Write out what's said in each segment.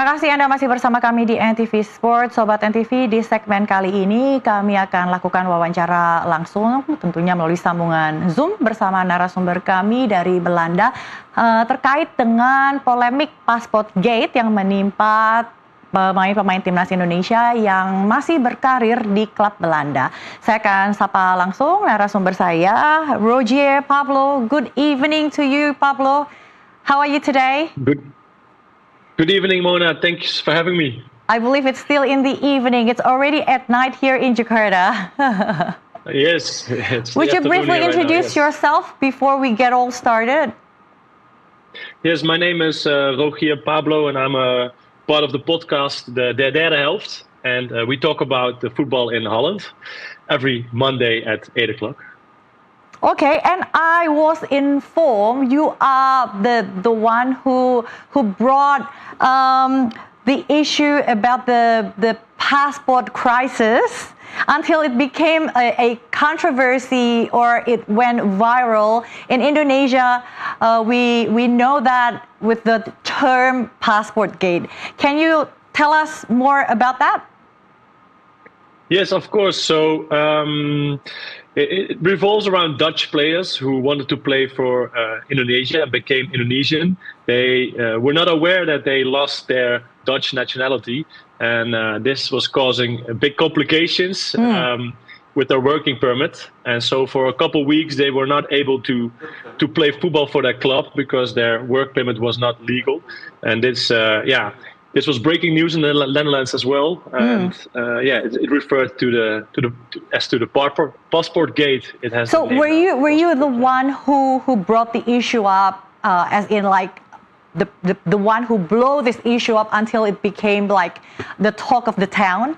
Terima kasih Anda masih bersama kami di NTV Sport. Sobat NTV, di segmen kali ini kami akan lakukan wawancara langsung, tentunya melalui sambungan Zoom bersama narasumber kami dari Belanda terkait dengan polemik Passportgate yang menimpa pemain-pemain Timnas Indonesia yang masih berkarir di klub Belanda. Saya akan sapa langsung narasumber saya, Rogier Pablo. Good evening to you, Pablo. How are you today? Good evening, Mona. Thanks for having me. I believe it's still in the evening. It's already at night here in Jakarta. Yes. Would you briefly introduce yourself before we get all started? Yes, my name is Rogier Pablo, and I'm a part of the podcast, de Derde Helft. And we talk about the football in Holland every Monday at 8 o'clock. Okay, and I was informed you are the one who brought the issue about the passport crisis until it became a controversy, or it went viral. In Indonesia, we know that with the term Passportgate. Can you tell us more about that? Yes, of course. So it revolves around Dutch players who wanted to play for Indonesia and became Indonesian. They were not aware that they lost their Dutch nationality, and this was causing big complications with their working permit. And so for a couple of weeks, they were not able to play football for their club because their work permit was not legal. And this was breaking news in the Netherlands as well, and it referred to the Passportgate. It has. So were you the one who brought the issue up, as in like the one who blew this issue up until it became like the talk of the town?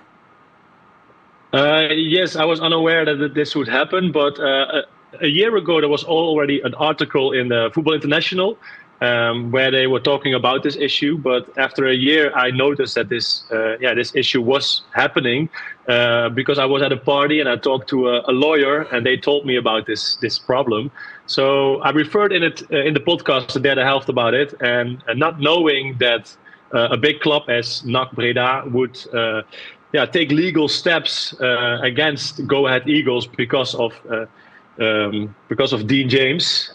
Yes, I was unaware that this would happen, but a year ago there was already an article in the Football International. Where they were talking about this issue, but after a year, I noticed that this issue was happening because I was at a party and I talked to a lawyer, and they told me about this problem. So I referred in the podcast to Derde Helft about it, and not knowing that a big club as NAC Breda would take legal steps against Go Ahead Eagles because of Dean James.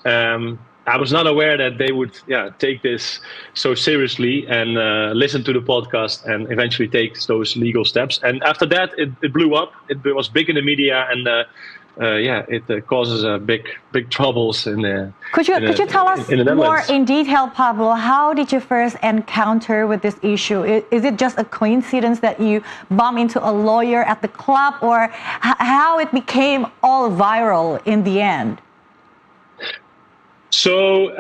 I was not aware that they would take this so seriously and listen to the podcast and eventually take those legal steps. And after that, it blew up. It was big in the media, and it causes big troubles in the. Could you tell us more in detail, Pablo? How did you first encounter with this issue? Is it just a coincidence that you bump into a lawyer at the club, or how it became all viral in the end? So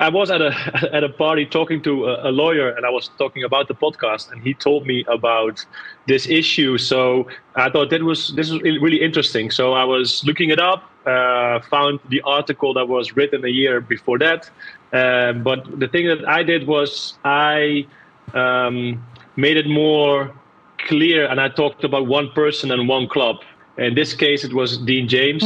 I was at a party talking to a lawyer, and I was talking about the podcast, and he told me about this issue. So I thought this was really interesting. So I was looking it up, found the article that was written a year before that. But the thing that I did was I made it more clear, and I talked about one person and one club. In this case, it was Dean James.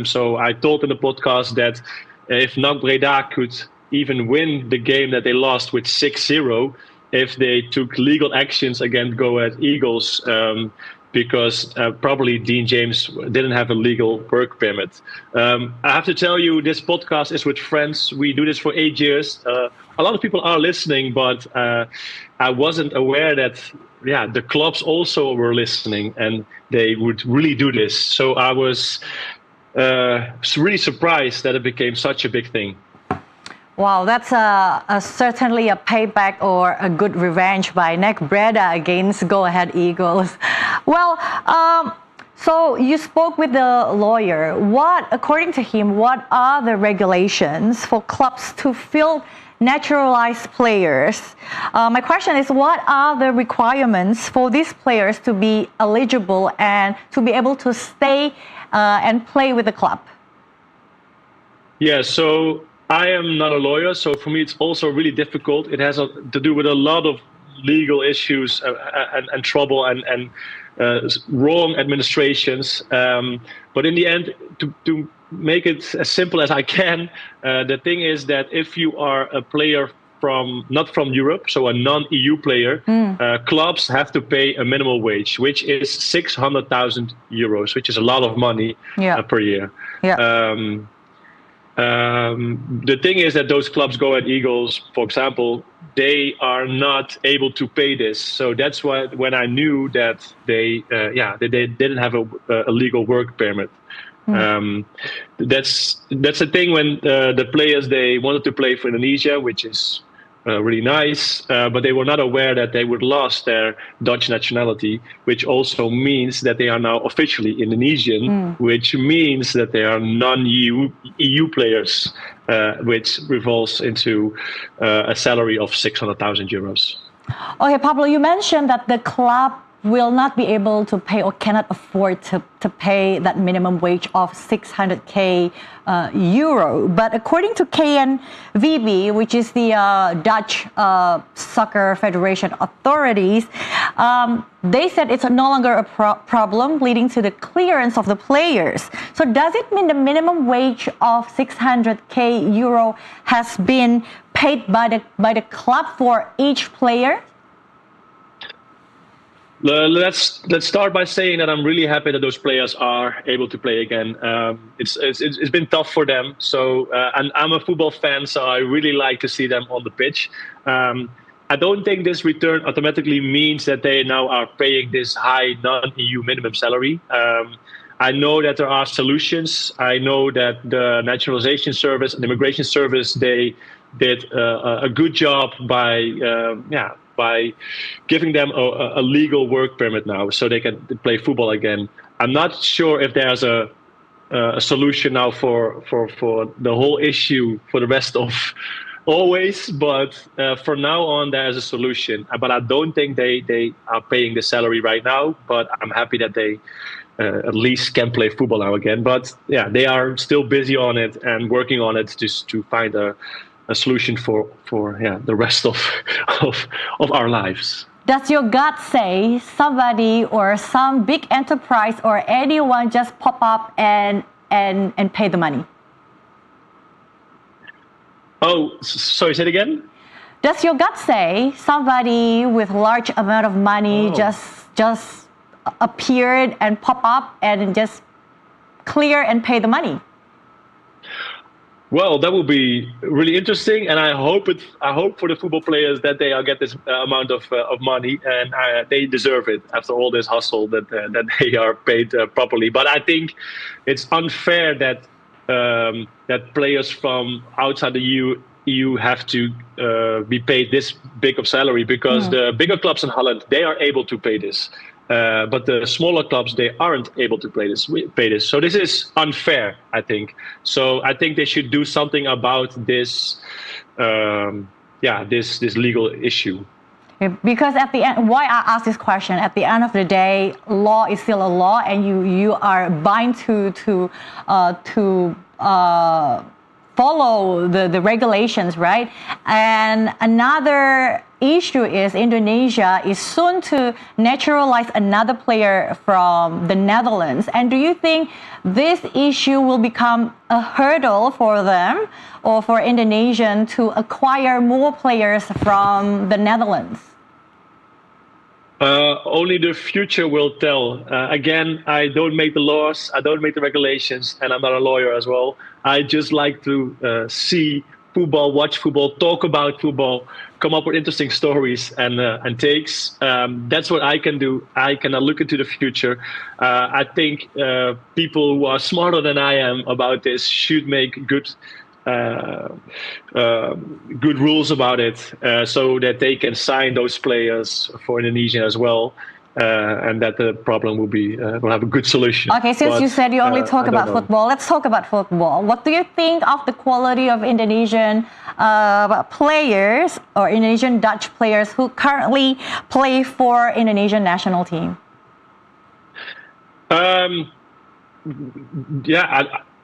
So I told in the podcast that if NAC Breda could even win the game that they lost with 6-0, if they took legal actions against Go Ahead Eagles, because probably Dean James didn't have a legal work permit. I have to tell you, this podcast is with friends. We do this for 8 years. A lot of people are listening, but I wasn't aware that the clubs also were listening, and they would really do this. So I was really surprised that it became such a big thing. Wow, that's certainly a payback or a good revenge by NAC Breda against Go Ahead Eagles. Well, so you spoke with the lawyer. According to him, what are the regulations for clubs to fill naturalized players? My question is, what are the requirements for these players to be eligible and to be able to stay and play with the club? Yeah, so I am not a lawyer, so for me it's also really difficult. It has to do with a lot of legal issues and trouble and wrong administrations. But in the end, to make it as simple as I can, the thing is that if you are a player not from Europe, so a non-EU player, clubs have to pay a minimum wage, which is 600,000 euros, which is a lot of money per year. Yeah. The thing is that those clubs, Go Ahead Eagles, for example, they are not able to pay this. So that's why when I knew that they didn't have a legal work permit. That's the thing when the players, they wanted to play for Indonesia, which is really nice, but they were not aware that they would lose their Dutch nationality, which also means that they are now officially Indonesian, which means that they are non-EU players, which revolves into a salary of 600,000 euros. Okay, Pablo, you mentioned that the club will not be able to pay or cannot afford to pay that minimum wage of 600k euro. But according to KNVB, which is the Dutch Soccer Federation authorities, they said it's no longer a problem, leading to the clearance of the players. So does it mean the minimum wage of 600k euro has been paid by the club for each player? Let's start by saying that I'm really happy that those players are able to play again. It's been tough for them. So, and I'm a football fan, so I really like to see them on the pitch. I don't think this return automatically means that they now are paying this high non-EU minimum salary. I know that there are solutions. I know that the Naturalization Service and Immigration Service, they did a good job by giving them a legal work permit now, so they can play football again. I'm not sure if there's a solution now for the whole issue for the rest of always, but for now on there's a solution. But I don't think they are paying the salary right now, but I'm happy that they at least can play football now again. But yeah, they are still busy on it and working on it just to find a solution for the rest of our lives. Does your gut say somebody or some big enterprise or anyone just pop up and pay the money? Oh, sorry, say it again? Does your gut say somebody with large amount of money just appeared and pop up and just clear and pay the money? Well, that would be really interesting, and I hope for the football players that they get this amount of money, and they deserve it after all this hustle that they are paid properly. But I think it's unfair that that players from outside the EU have to be paid this big of salary, because the bigger clubs in Holland, they are able to pay this. But the smaller clubs, they aren't able to pay this. So this is unfair, I think. So I think they should do something about this, this legal issue. Because at the end, why I ask this question? At the end of the day, law is still a law, and you are bound to follow the regulations, right? And another issue is Indonesia is soon to naturalize another player from the Netherlands. And do you think this issue will become a hurdle for them or for Indonesian to acquire more players from the Netherlands? Only the future will tell. Again, I don't make the laws, I don't make the regulations, and I'm not a lawyer as well. I just like to see football, watch football, talk about football, come up with interesting stories and takes. That's what I can do. I cannot look into the future. I think people who are smarter than I am about this should make good rules about it, so that they can sign those players for Indonesia as well, and that the problem will have a good solution. Okay, since you said you only talk about football, let's talk about football. What do you think of the quality of Indonesian players or Indonesian Dutch players who currently play for Indonesian national team?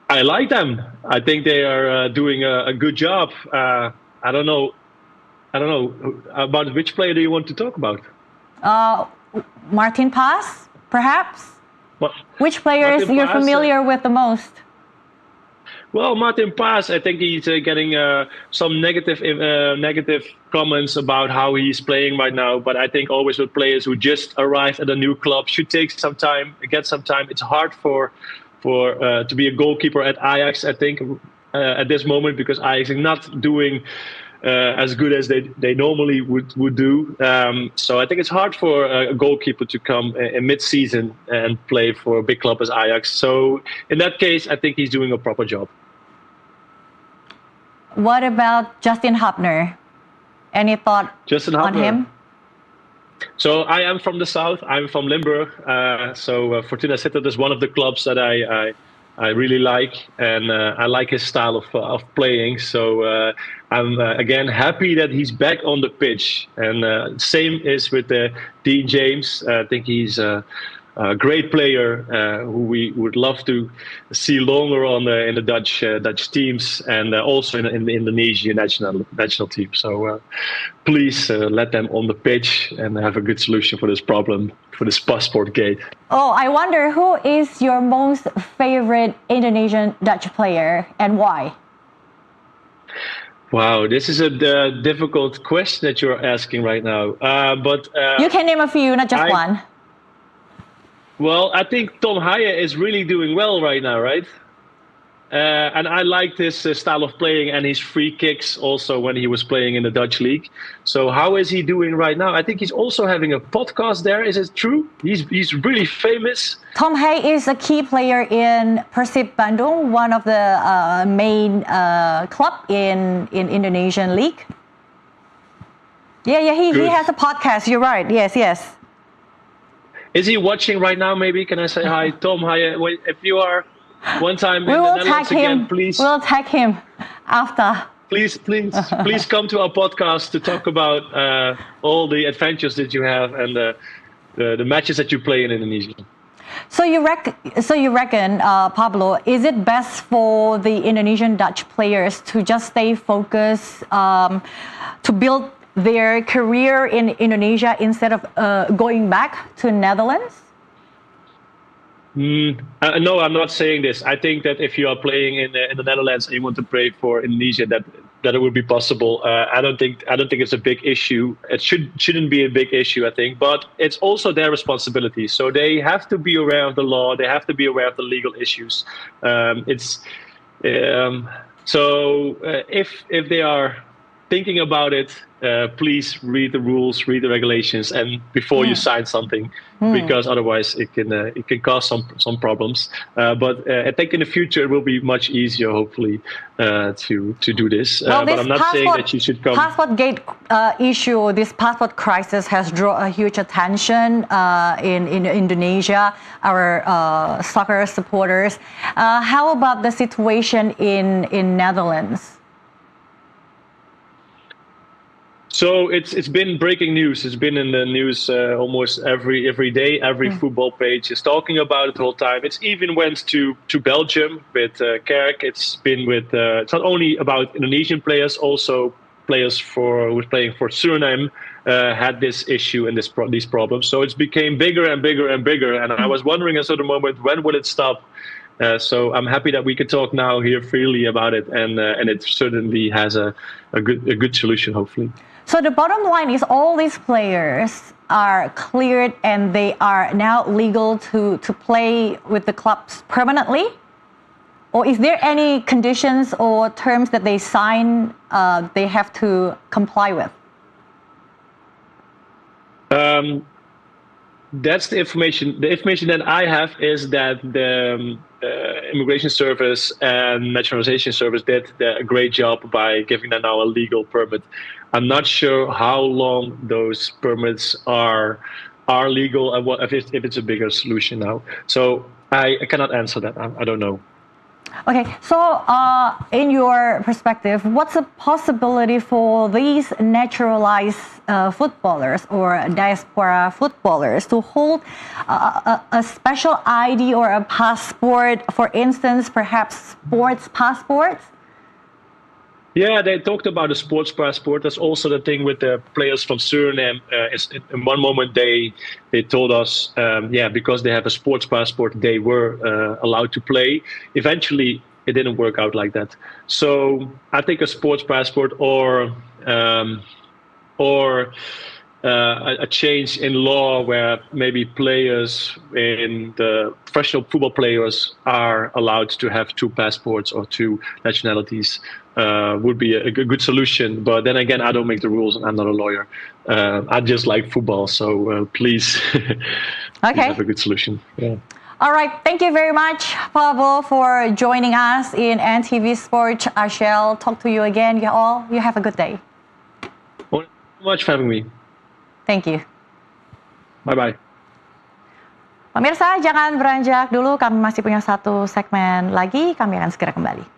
I like them. I think they are doing a good job. I don't know about which player do you want to talk about? Martin Paes, perhaps? What? Which players you're familiar with the most? Well, Martin Paes, I think he's getting some negative comments about how he's playing right now. But I think always with players who just arrived at a new club should take some time, get some time. It's hard for to be a goalkeeper at Ajax, I think, at this moment, because Ajax is not doing as good as they normally would do. So I think it's hard for a goalkeeper to come in mid-season and play for a big club as Ajax. So in that case, I think he's doing a proper job. What about Justin Hubner? Any thought on him? So I am from the south. I'm from Limburg. So Fortuna Sittard is one of the clubs that I really like, and I like his style of playing. So I'm again happy that he's back on the pitch. And same is with Dean James. I think he's a great player who we would love to see longer on in the Dutch teams, and also in the Indonesian national team. So please let them on the pitch and have a good solution for this problem, for this Passportgate. Oh, I wonder, who is your most favorite Indonesian Dutch player and why? Wow, this is a difficult question that you're asking right now. But you can name a few, not just one. Well, I think Tom Haaien is really doing well right now, right? And I liked his style of playing and his free kicks also when he was playing in the Dutch league. So how is he doing right now? I think he's also having a podcast there. Is it true? He's really famous. Tom Haaien is a key player in Persib Bandung, one of the main club in Indonesian league. Yeah, he has a podcast. You're right. Yes. Is he watching right now? Maybe can I say hi, Tom Haaien? If you are one time in the Netherlands again, please. We'll tag him after. Please come to our podcast to talk about all the adventures that you have and the matches that you play in Indonesia. So you reckon, Pablo, is it best for the Indonesian Dutch players to just stay focused, to build their career in Indonesia instead of going back to Netherlands? No, I'm not saying this. I think that if you are playing in the Netherlands and you want to play for Indonesia, that it would be possible. I don't think it's a big issue. It shouldn't be a big issue, I think. But it's also their responsibility. So they have to be aware of the law. They have to be aware of the legal issues. So if they are thinking about it, please read the rules, read the regulations, and before you sign something, because otherwise it can cause some problems. But I think in the future it will be much easier, hopefully, to do this. But I'm not saying that you should come. Passportgate issue, this passport crisis has drawn a huge attention in Indonesia. Our soccer supporters. How about the situation in Netherlands? So it's been breaking news. It's been in the news almost every day. Every football page is talking about it the whole time. It's even went to Belgium with Kerk. It's been with. It's not only about Indonesian players, also players who was playing for Suriname had this issue and these problems. So it's became bigger and bigger and bigger. And I was wondering at a certain moment, when will it stop? So I'm happy that we can talk now here freely about it, and it certainly has a good solution, hopefully. So the bottom line is all these players are cleared and they are now legal to play with the clubs permanently? Or is there any conditions or terms that they sign they have to comply with? That's the information. The information that I have is that the Immigration Service and Naturalization Service did a great job by giving them now a legal permit. I'm not sure how long those permits are legal and if it's a bigger solution now. So I cannot answer that. I don't know. Okay, so in your perspective, what's the possibility for these naturalized footballers or diaspora footballers to hold a special ID or a passport, for instance, perhaps sports passports? Yeah, they talked about a sports passport. That's also the thing with the players from Suriname. In one moment, they told us, because they have a sports passport, they were allowed to play. Eventually, it didn't work out like that. So I think a sports passport or a change in law where maybe players in the professional football players are allowed to have 2 passports or 2 nationalities would be a good solution. But then again, I don't make the rules and I'm not a lawyer. I just like football, so please, please have a good solution. Yeah. All right, thank you very much, Pablo, for joining us in NTV Sports. I shall talk to you again. You all, you have a good day. Well, thank you so much for having me. Thank you. Bye-bye. Pemirsa, jangan beranjak dulu. Kami masih punya 1 segmen lagi. Kami akan segera kembali.